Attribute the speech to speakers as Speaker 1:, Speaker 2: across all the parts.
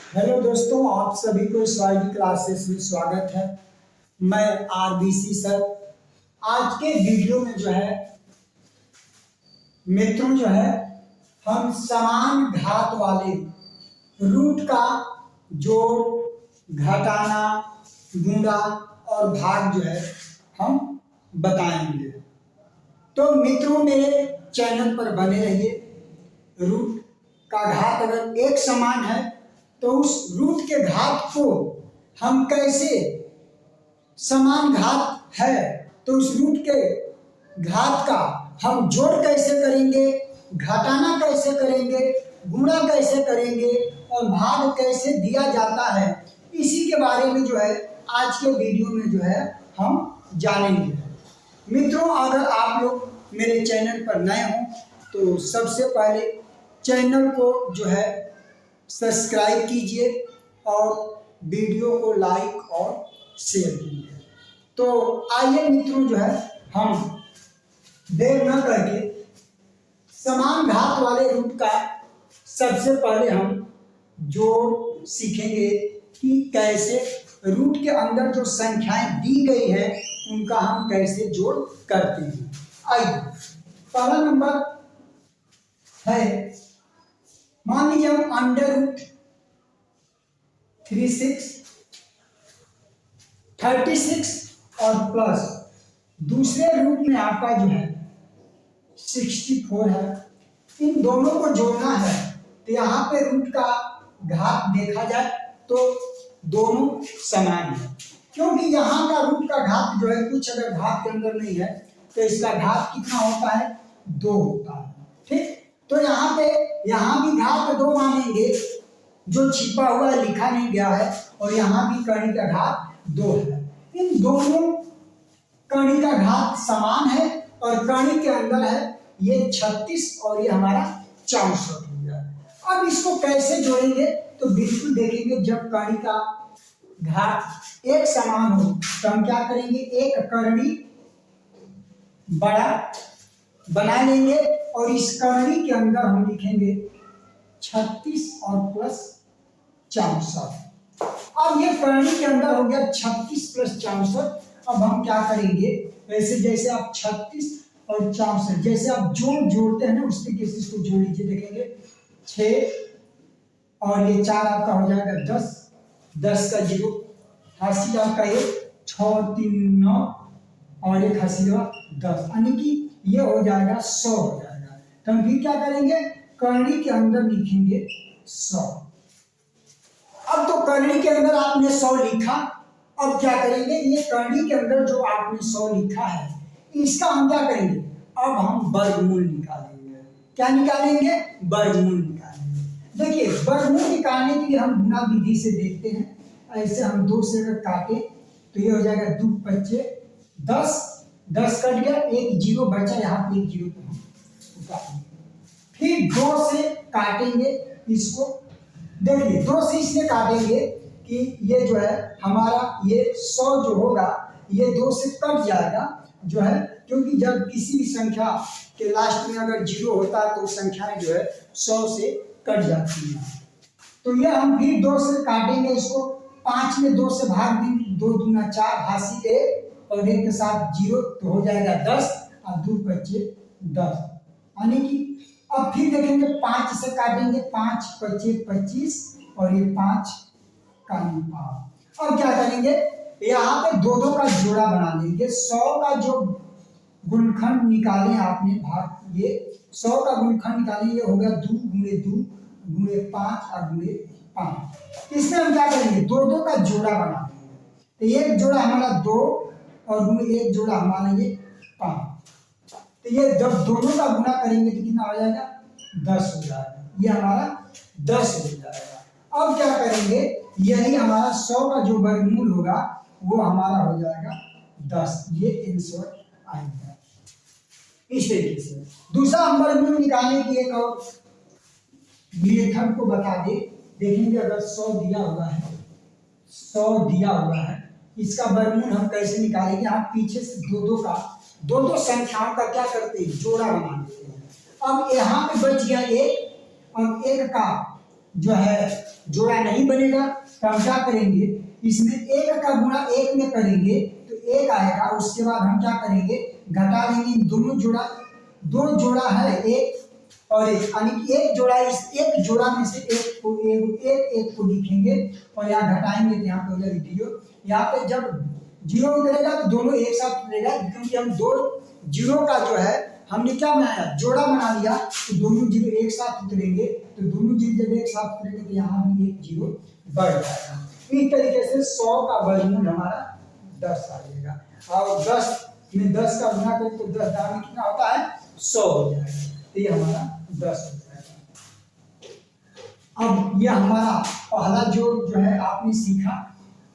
Speaker 1: Hello दोस्तों, आप सभी को स्वाइडी क्लासेस में स्वागत है। मैं आरबीसी सर। आज के वीडियो में हम समान घात वाले रूट का जोड़, घटाना, गुणा और भाग हम बताएंगे। तो मित्रों, मेरे चैनल पर बने रहिए। रूट का घात अगर एक समान है तो उस रूट के घात को हम कैसे, समान घात है तो उस रूट के घात का हम जोड़ कैसे करेंगे, घटाना कैसे करेंगे, गुणा कैसे करेंगे और भाग कैसे दिया जाता है, इसी के बारे में आज के वीडियो में हम जानेंगे। मित्रों, अगर आप लोग मेरे चैनल पर नए हों तो सबसे पहले चैनल को सब्सक्राइब कीजिए और वीडियो को लाइक और शेयर कीजिए। तो आइए मित्रों, हम देर न करके समान घात वाले रूट का सबसे पहले हम जोड़ सीखेंगे कि कैसे रूट के अंदर जो संख्याएं दी गई है उनका हम कैसे जोड़ करते हैं। आइए, पहला नंबर है, मान लीजिए हम अंडर रूट 36 और प्लस दूसरे रूट में आपका 64 है, इन दोनों को जोड़ना है। तो यहाँ पे रूट का घात देखा जाए तो दोनों समान है, क्योंकि यहाँ का रूट का घात कुछ अगर घात के अंदर नहीं है तो इसका घात कितना होता है, 2 होता है। ठीक, तो यहाँ भी घात 2 मानेंगे, जो छिपा हुआ लिखा नहीं गया है, और यहाँ भी कर्ण का घात 2 है। इन दोनों कर्ण का घात समान है और कर्ण के अंदर है ये 36 और ये हमारा 64 हो गया। अब इसको कैसे जोड़ेंगे तो बिल्कुल देखेंगे, जब कर्ण का घात एक समान हो तो हम क्या करेंगे, एक कर्णी बड़ा बना लेंगे और इस कर्णी के अंदर हम लिखेंगे 36 और प्लस 64। अब ये कर्णी के अंदर हो गया 36 प्लस 64। अब हम क्या करेंगे, वैसे जैसे आप 36 और 64 जैसे आप जोड़ते हैं ना, उस तरीके से इसको जोड़ लीजिए। देखेंगे 6 और ये 4 आपका हो जाएगा 10, 10 का 0, हासिल आपका 1, 6 और 3 9 और एक हासिल 10, यानी कि ये हो जाएगा 100 हो जाएगा। तो हम फिर क्या करेंगे, कर्णी के अंदर लिखेंगे 100। अब तो कर्णी के अंदर आपने 100 लिखा, अब क्या करेंगे, ये कर्णी के अंदर जो आपने 100 लिखा है इसका हम क्या करेंगे, अब हम वर्गमूल निकालेंगे। क्या निकालेंगे, वर्गमूल निकालेंगे। देखिए, वर्गमूल निकालने के लिए हम गुणा विधि से देखते हैं। ऐसे हम 2 से अगर काटे तो ये हो जाएगा 2 25 10, 10 कट गया, एक 0 बचा, यहाँ पे एक 0 फिर 2 से काटेंगे इसको। देखिए, 2 से इसलिए काटेंगे कि ये हमारा ये 100 जो होगा ये 2 से कट जाएगा क्योंकि जब किसी भी संख्या के लास्ट में अगर 0 होता है तो संख्याएं 100 से कट जाती हैं। तो ये हम फिर 2 से काटेंगे इसको, 5 में 2 से भाग देंगे, 2 दूना 4, हासिल 1 और 1 के साथ 0, तो हो जाएगा 10 और 2 25 10, यानी कि अब फिर देखेंगे 5 से काटेंगे, 5 25 25 और ये 5 का 5। अब क्या करेंगे, यहाँ पे 2 का जोड़ा बना लेंगे। 100 का जो गुणनखंड निकाले आपने, भाग ये 100 का गुणनखंड निकाले, ये हो गया 2 गुणे 2 गुणे 5 और गुणे 5। इसमें हम क्या करेंगे, 2 का जोड़ा बना लेंगे। तो एक जोड़ा हमारा 2 और गुणे एक जोड़ा हमारा ये 5। तो ये जब दोनों का गुणा करेंगे तो कितना हो जाएगा, 10 हो जाएगा। ये हमारा 10 हो जाएगा। अब क्या करेंगे, यही हमारा 100 का जो वर्गमूल होगा वो हमारा हो जाएगा 10। ये आंसर आएगा। इस तरीके से दूसरा हम वर्गमूल निकालने की एक और मेथड को बता दे। देखेंगे, अगर 100 दिया हुआ है, 100 दिया हुआ है, इसका वर्गमूल हम कैसे निकालेंगे। हम पीछे से 2 संख्याओं का क्या करते हैं, जोड़ा बना देते हैं। अब यहाँ पे बच गया 1 और 1 का जो है जोड़ा नहीं बनेगा, तो हम क्या करेंगे, इसमें एक का गुणा एक में करेंगे तो एक आएगा। उसके बाद हम क्या करेंगे, घटा देंगे दोनों जोड़ा, दो जोड़ा है एक और एक, यानी कि एक जोड़ा, इस एक जोड़ा में से एक को एक को लिखेंगे और यहाँ घटाएंगे तो यहाँ पे हो जाएगा जीरो। यहाँ पे जब जीरो उतरेगा तो दोनों एक साथ उतरेगा, क्योंकि हम दो जीरो का जो है हमने क्या बनाया, जोड़ा बना लिया, तो दोनों जीरो एक साथ उतरेंगे, तो दोनों जीरो जब एक साथ उतरेंगे तो यहाँ भी एक जीरो बढ़ जाएगा। इस तरीके से 100 का वर्गमूल हमारा 10 आ जाएगा, और 10 में 10 का गुणा करें तो 10 दाम में कितना होता है, 100 हो जाएगा, तो ये हमारा 10 हो जाएगा। अब यह हमारा पहला जोड़ जो है आपने सीखा।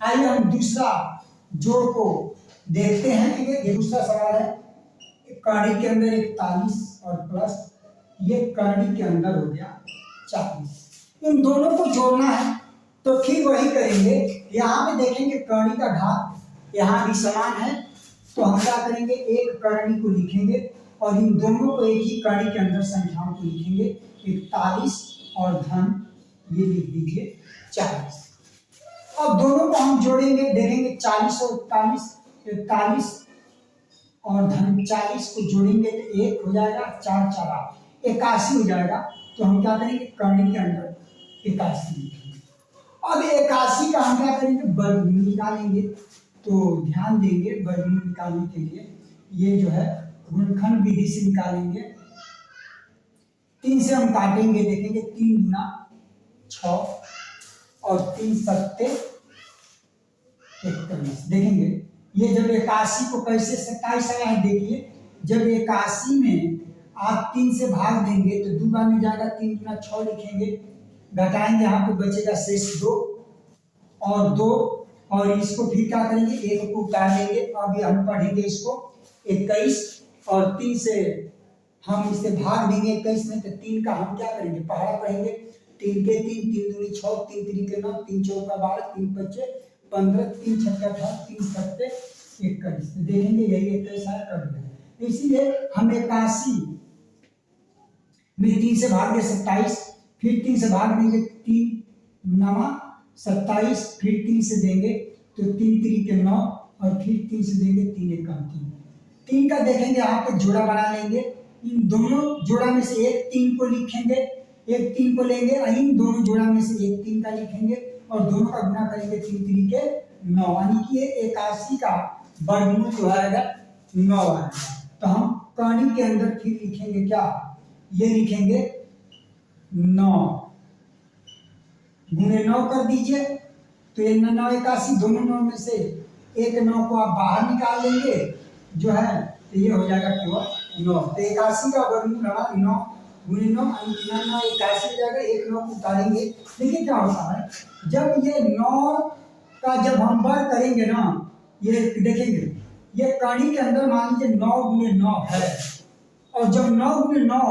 Speaker 1: आइए हम दूसरा जोड़ को देखते हैं। ठीक है, ये दूसरा सवाल है, कड़ी के अंदर 41 और प्लस ये कड़ी के अंदर हो गया 40, इन दोनों को जोड़ना है तो ठीक वही करेंगे। यहाँ पे देखेंगे कड़ी का घात यहाँ भी समान है, तो हम क्या करेंगे, एक कड़ी को लिखेंगे और इन दोनों को एक ही कड़ी के अंदर संख्याओं को लिखेंगे, 41 और धन ये लिख दीजिए 40। अब दोनों को हम जोड़ेंगे, देखेंगे 40 और 41, 41 और धन 40 को जोड़ेंगे तो एक हो जाएगा, 4 4 81 हो जाएगा। तो हम क्या करेंगे, कड़ी के अंदर 81 लिखेंगे। अब 81 का हम क्या करेंगे, वर्गमूल निकालेंगे। तो ध्यान देंगे, वर्गमूल निकालने के लिए ये जो है गुणनखंड विधि से निकालेंगे। 3 से हम काटेंगे, देखेंगे 3 गुना 6 और 3 सत्ते 41। देखेंगे ये जब 81 को कैसे 27 आया है, देखिए जब 81 में आप 3 से भाग देंगे तो 2 बार में जाएगा, 3 गुना 6 लिखेंगे, घटाएंगे, यहाँ पे बचेगा शेष 2 और 2, और इसको फिर क्या करेंगे, एक को उतार देंगे। अभी हम पढ़ेंगे इसको 21 और 3 से हम इसे भाग देंगे 21 में, तो 3 का हम क्या करेंगे, पहाड़ा पढ़ेंगे। 3 के 3, 3 दूनी 6, 3 3 के 9, 3 चौका 12, 3 5 15, 3 छक्का 18, 3 सत्ते 21। देखेंगे यही 21 आया, कर दिया। इसीलिए हम 81 में 3 से भाग दे 27, फिर 3 से भाग देंगे 3 9 27, फिर 3 से देंगे तो 3 3 के 9 और फिर 3 से देंगे 3 1 3। 3 का देखेंगे यहाँ पे जोड़ा बना लेंगे, इन दोनों जोड़ा में से एक 3 को लिखेंगे, एक 3 को लेंगे, इन दोनों जोड़ा में से एक 3 का लिखेंगे और दोनों का गुणा करेंगे 3 3 के 9, यानी कि 81 का वर्गमूल जो आएगा 9 आएगा। तो हम कड़ी के अंदर फिर लिखेंगे क्या, ये लिखेंगे 9 गुणे 9 कर दीजिए, तो ये 9 81, दोनों 9 में से एक 9 को आप बाहर निकाल लेंगे जो है, तो ये हो जाएगा केवल 9। तो 81 का वर्गमूल हमारा 9 गुणे 9 9 81 हो जाएगा, एक 9 को उतारेंगे। देखिए क्या होता है, जब ये 9 का जब हम वर्ग करेंगे ना, ये देखेंगे ये कड़ी के अंदर मान लीजिए 9 गुणे 9 है, और जब 9 गुणे 9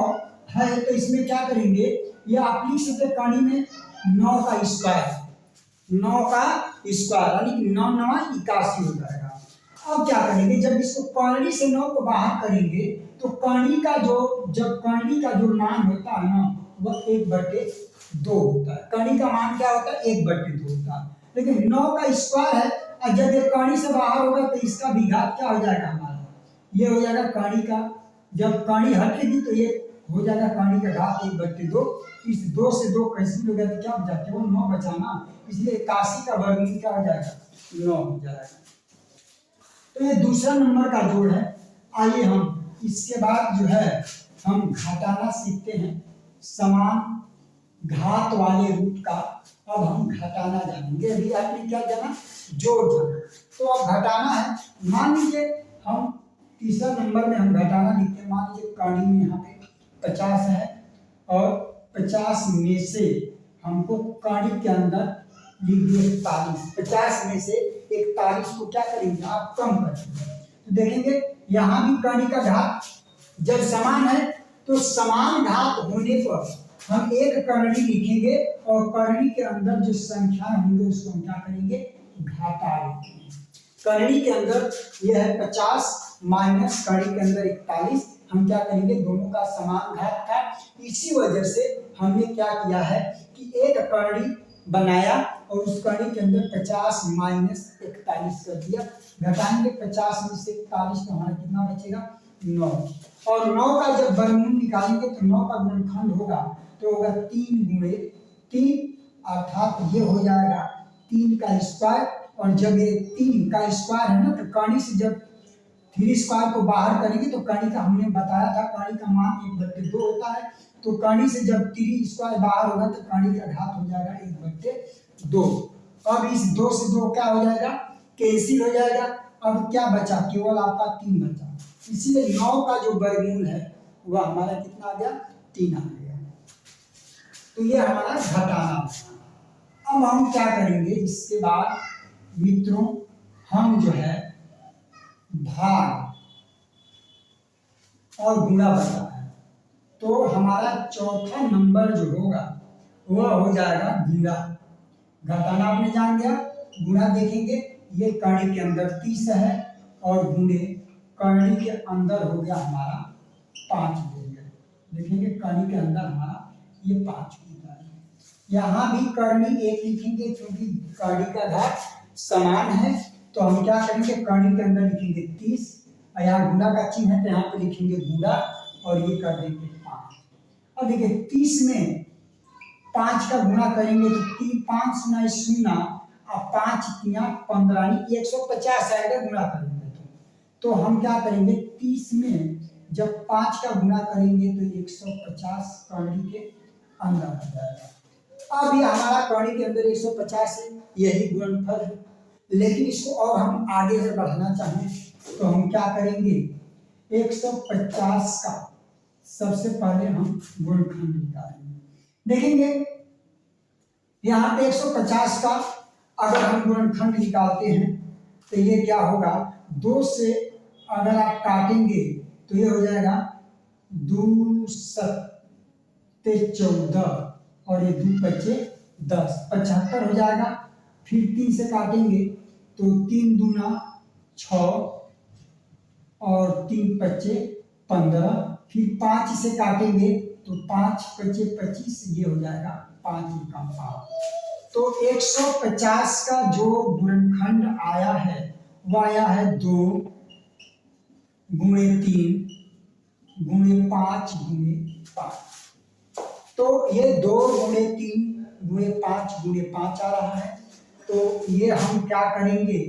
Speaker 1: है तो इसमें क्या करेंगे, ये आप लिख सकते कड़ी में 9 का स्क्वायर, 9 का स्क्वायर यानी कि 9 9 81 हो जाएगा। अब क्या करेंगे, जब इसको कड़ी से 9 को बाहर करेंगे तो कड़ी का जो जब कड़ी का जो मान होता है ना, वह 1/2 होता है। कड़ी का मान क्या होता है, 1/2 होता है, लेकिन 9 का स्क्वायर है, और जब ये कड़ी से बाहर होगा तो इसका भी घात क्या हो जाएगा हमारा, ये हो जाएगा कड़ी का, जब कड़ी हटेगी तो ये हो जाएगा कड़ी का घात 1/2। इस 2 से 2 कैंसिल हो गया तो क्या बचा, केवल 9 बचा ना, इसलिए 81 का वर्गमूल क्या हो जाएगा, 9 हो जाएगा। तो ये दूसरा नंबर का जोड़ है। आइए हम इसके बाद जो है हम घटाना सीखते हैं, समान घात वाले रूट का अब हम घटाना जानेंगे। अभी आपने क्या जाना, जोड़ जाना, तो अब घटाना है। मान लीजिए हम तीसरा नंबर में हम घटाना लिखते हैं, मान लीजिए कड़ी में यहाँ पे 50 है और 50 में से हमको कड़ी के अंदर लिख दिए 41, 50 में से 41 को क्या करेंगे, आप कम करेंगे, तो देखेंगे यहाँ भी कड़ी का घात जब समान है तो समान घात होने पर हम एक कड़ी लिखेंगे और कड़ी के अंदर जो संख्या होंगे उसको हम क्या करेंगे, घाटा लिखेंगे। कड़ी के अंदर यह है 50 माइनस कड़ी के अंदर 41, हम क्या करेंगे, दोनों का समान घात था। इसी वजह से हमने क्या किया है कि कि एक कड़ी बनाया और उस कड़ी के अंदर 50 माइनस 41 कर दिया। घटाएंगे 50 में से 41 तो हमारा कितना बचेगा 9। और 9 का जब वर्गमूल निकालेंगे तो 9 का गुणनखंड होगा तो होगा 3 गुणे 3, अर्थात ये हो जाएगा 3 का स्क्वायर। और जब ये 3 का स्क्वायर है ना तो कड़ी से जब 3 स्क्वायर को बाहर करेंगे तो कड़ी का हमने बताया था कड़ी का मान 1/2 होता है। तो कड़ी से जब 3 स्क्वायर बाहर होगा तो कड़ी का घात हो जाएगा 1/2। अब इस 2 से 2 क्या हो जाएगा कैंसिल हो जाएगा। अब क्या बचा केवल आपका 3 बचा। इसीलिए 9 का जो वर्गमूल है वह हमारा कितना आ गया 3 आ गया। तो ये हमारा घटाना। अब हम क्या करेंगे इसके बाद मित्रों हम जो है भाग और गुणा बचा है तो हमारा चौथा नंबर जो होगा वह हो जाएगा गुणा। घटाना आपने जान गया, गुणा देखेंगे ये कड़ी के अंदर 30 है और गुणे कड़ी के अंदर हो गया हमारा 5 देखेंगे कड़ी के अंदर हमारा ये 5 होता है। यहाँ भी करनी 1 लिखेंगे क्योंकि कड़ी का घात समान है तो हम क्या करेंगे कड़ी के अंदर लिखेंगे 30 और यहाँ गुणा का चिन्ह है तो यहाँ पे लिखेंगे गुणा और ये कर देंगे 5। अब देखिए 30 में 5 का गुणा करेंगे तो 5 ना 0 और 5 तिया 15 150 आएगा गुणा करेंगे तो हम क्या करेंगे 30 में जब 5 का गुणा करेंगे तो 150 कड़ी के अंदर आ जाएगा। अब ये हमारा कड़ी के अंदर 150 है, यही गुणनफल है। लेकिन इसको और हम आगे से बढ़ाना चाहें तो हम क्या करेंगे 150 का सबसे पहले हम गुणनखंड निकालेंगे। देखेंगे यहाँ पे 150 का अगर हम गुणनखंड निकालते हैं तो ये क्या होगा 2 से अगर आप काटेंगे तो ये हो जाएगा 2 सत्ते 14 और ये 2 बचे 10 75 हो जाएगा। फिर 3 से काटेंगे तो 3 दूना 6 और 3 बचे 15। फिर 5 से काटेंगे तो 5 बचे 25 ये हो जाएगा 5 का 5। तो 150 का जो गुणनखंड आया है वह आया है 2 गुणे 3 गुणे 5 गुणे 5। तो ये 2 गुणे 3 गुणे 5 गुणे 5 आ रहा है। तो ये हम क्या करेंगे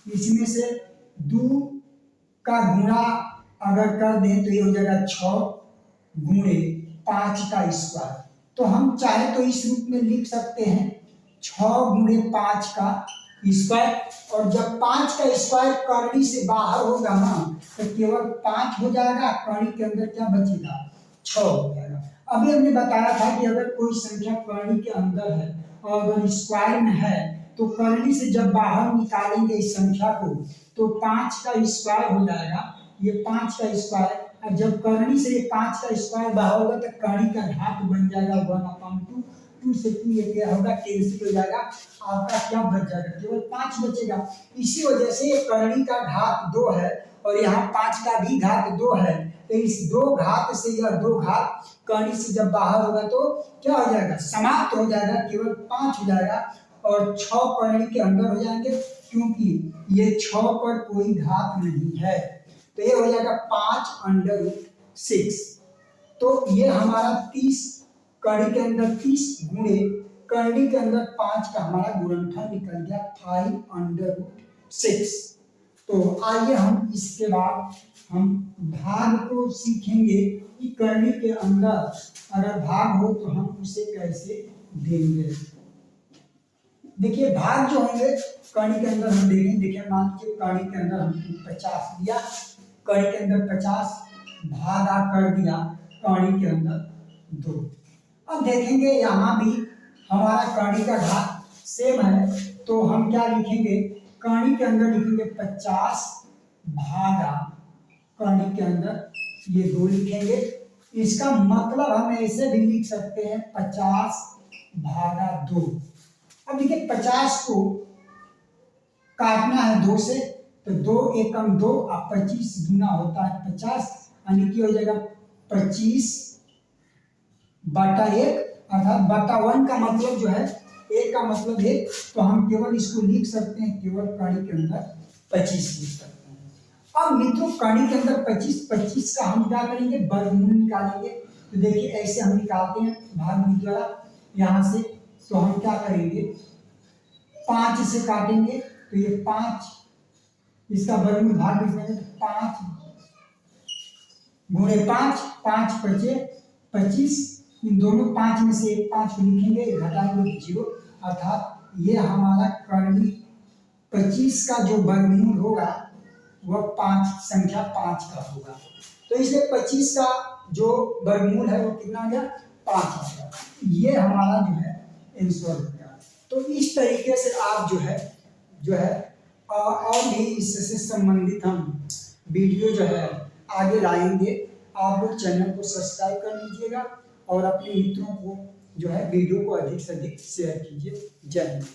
Speaker 1: इसमें से 2 का गुणा अगर कर दें तो ये हो जाएगा 6 गुणे 5 का स्क्वायर। तो हम चाहे तो इस रूप में लिख सकते हैं 6 गुणे 5 का स्क्वायर। और जब 5 का स्क्वायर कड़ी से बाहर होगा ना तो केवल 5 हो जाएगा, कड़ी के अंदर क्या बचेगा 6 हो जाएगा। अभी हमने बताया था कि अगर कोई संख्या कड़ी के अंदर है और अगर स्क्वायर में है तो कड़ी से जब बाहर निकालेंगे इस संख्या को तो 5 का स्क्वायर हो जाएगा, ये 5 का स्क्वायर। और जब कड़ी से ये 5 का स्क्वायर बाहर होगा तो कड़ी का घात बन जाएगा 1/2। 2 से 2 ये क्या होगा कैंसिल हो जाएगा, आपका क्या बच जाएगा केवल 5 बचेगा। इसी वजह से कड़ी का घात 2 है और यहाँ 5 का भी घात 2 है। तो इस 2 घात से यह 2 घात कड़ी से जब बाहर होगा तो क्या हो जाएगा समाप्त हो जाएगा, केवल 5 हो जाएगा और 6 कड़ी के अंदर हो जाएंगे क्योंकि ये 6 पर कोई घात नहीं है। तो ये हो जाएगा 5/6। तो ये हमारा 30 कड़ी के अंदर 30 गुणे कड़ी के अंदर 5 का हमारा गुणनफल निकल गया 5/6। तो आइए हम इसके बाद हम भाग को सीखेंगे कि कड़ी के अंदर अगर भाग हो तो हम उसे कैसे देंगे। देखिए भाग जो होंगे कड़ी के अंदर हम देंगे। देखिए मान लीजिए कड़ी के अंदर हम 50 दिया, कड़ी के अंदर 50 भागा कर दिया कड़ी के अंदर 2। अब देखेंगे यहाँ भी हमारा कड़ी का घात सेम है तो हम क्या लिखेंगे कड़ी के अंदर लिखेंगे 50 भागा कड़ी के अंदर ये 2 लिखेंगे। इसका मतलब हम ऐसे भी लिख सकते हैं 50 भागा 2। अब देखिए 50 को काटना है 2 से तो 2 एकम 2 और 25 गुना होता है 50 यानी कि हो जाएगा 25/1 अर्थात बटा 1 का मतलब जो है, 1 का मतलब है, तो हम केवल इसको लिख सकते हैं, केवल कड़ी के अंदर 25 लिख सकते हैं। अब मित्रों कड़ी के अंदर 25 का हम क्या करेंगे, वर्गमूल निकालेंगे। तो देखिए ऐसे हम निकालते हैं भागमूल द्वारा यहाँ से। तो हम क्या करेंगे, 5 से काटेंगे, तो ये 5, इसका वर्गमूल भाग लिखेंगे तो 5 गुणे 5, 5 पचे 25, इन दोनों 5 में से एक 5 को लिखेंगे, घटाएंगे 0, अर्थात ये हमारा कड़ी 25 का जो वर्गमूल होगा वह 5, संख्या 5 का होगा। तो इसलिए 25 का जो वर्गमूल है वो कितना आ गया, 5 आ गया। ये हमारा जो है आंसर हो गया। तो इस तरीके से आप जो है और भी इससे संबंधित हम वीडियो जो है आगे लाएंगे। आप लोग चैनल को सब्सक्राइब कर लीजिएगा और अपने मित्रों को जो है वीडियो को अधिक से अधिक शेयर कीजिए। जय हिंद।